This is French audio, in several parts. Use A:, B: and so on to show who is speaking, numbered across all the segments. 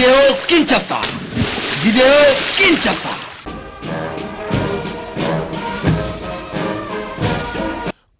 A: Vidéo Kinshasa. Vidéo Kinshasa.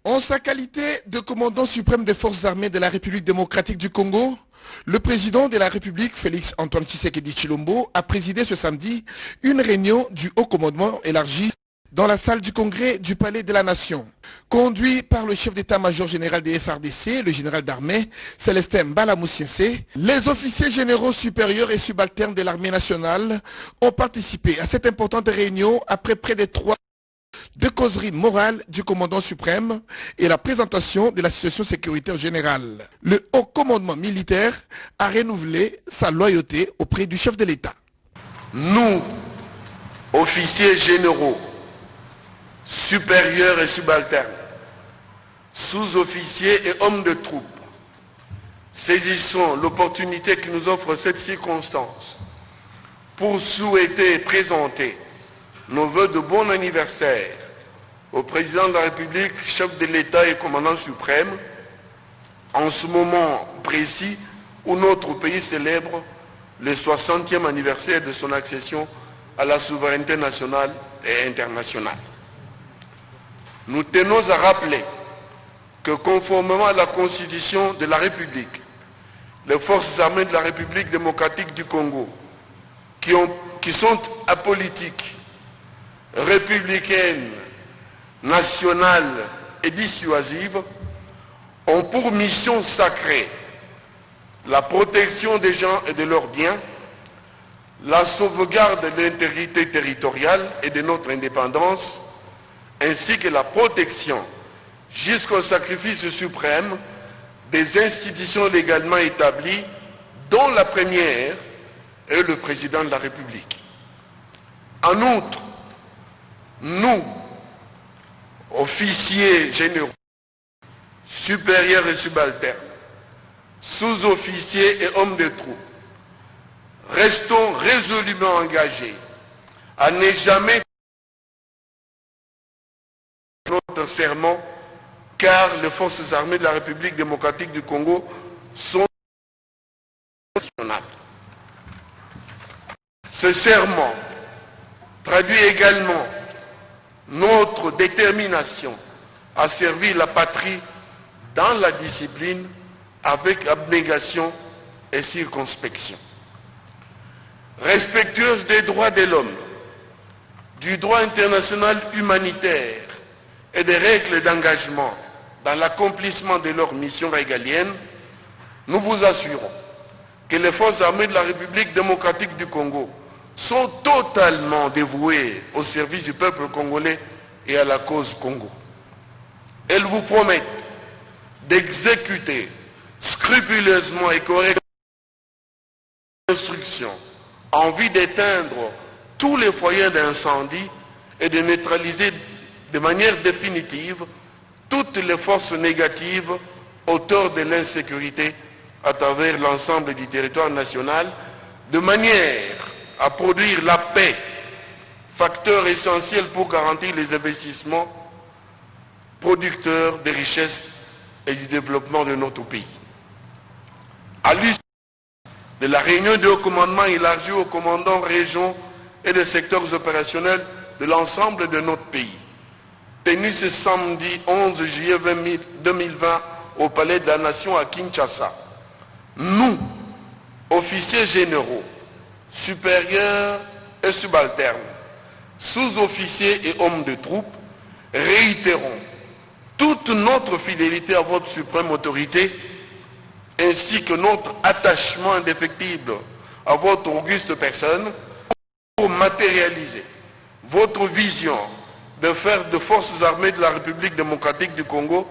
B: En sa qualité de commandant suprême des forces armées de la République démocratique du Congo, le président de la République, Félix Antoine Tshisekedi Tshilombo, a présidé ce samedi une réunion du haut commandement élargi dans la salle du congrès du Palais de la Nation. Conduit par le chef d'état-major général des FARDC, le général d'armée Célestin Mbala Moussiense, les officiers généraux supérieurs et subalternes de l'armée nationale ont participé à cette importante réunion après près de 3 de causerie morale du commandant suprême et la présentation de la situation sécuritaire générale. Le haut commandement militaire a renouvelé sa loyauté auprès du chef de l'État.
C: Nous, officiers généraux, supérieurs et subalternes, sous-officiers et hommes de troupe, saisissons l'opportunité qui nous offre cette circonstance pour souhaiter et présenter nos vœux de bon anniversaire au président de la République, chef de l'État et commandant suprême, en ce moment précis où notre pays célèbre le 60e anniversaire de son accession à la souveraineté nationale et internationale. Nous tenons à rappeler que conformément à la Constitution de la République, les forces armées de la République démocratique du Congo, qui sont apolitiques, républicaines, nationales et dissuasives, ont pour mission sacrée la protection des gens et de leurs biens, la sauvegarde de l'intégrité territoriale et de notre indépendance, ainsi que la protection jusqu'au sacrifice suprême des institutions légalement établies, dont la première est le président de la République. En outre, nous, officiers généraux, supérieurs et subalternes, sous-officiers et hommes de troupe, restons résolument engagés à ne jamais notre serment, car les forces armées de la République démocratique du Congo sont nationales. Ce serment traduit également notre détermination à servir la patrie dans la discipline avec abnégation et circonspection. Respectueuse des droits de l'homme, du droit international humanitaire et des règles d'engagement dans l'accomplissement de leur mission régalienne, nous vous assurons que les forces armées de la République démocratique du Congo sont totalement dévouées au service du peuple congolais et à la cause Congo. Elles vous promettent d'exécuter scrupuleusement et correctement les instructions en vue d'éteindre tous les foyers d'incendie et de neutraliser de manière définitive toutes les forces négatives auteurs de l'insécurité à travers l'ensemble du territoire national, de manière à produire la paix, facteur essentiel pour garantir les investissements producteurs de richesses et du développement de notre pays. À l'issue de la réunion du haut commandement élargi aux commandants régions et des secteurs opérationnels de l'ensemble de notre pays, tenu ce samedi 11 juillet 2020 au Palais de la Nation à Kinshasa, nous, officiers généraux, supérieurs et subalternes, sous-officiers et hommes de troupe, réitérons toute notre fidélité à votre suprême autorité, ainsi que notre attachement indéfectible à votre auguste personne, pour matérialiser votre vision de faire des forces armées de la République démocratique du Congo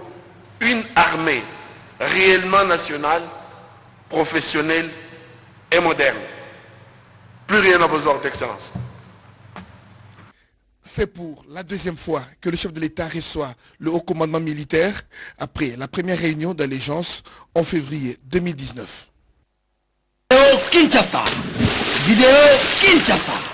C: une armée réellement nationale, professionnelle et moderne. Plus rien à vos ordres, Excellence.
B: C'est pour la deuxième fois que le chef de l'État reçoit le haut commandement militaire après la première réunion d'allégeance en février 2019.
A: Vidéo Kinshasa. Vidéo Kinshasa.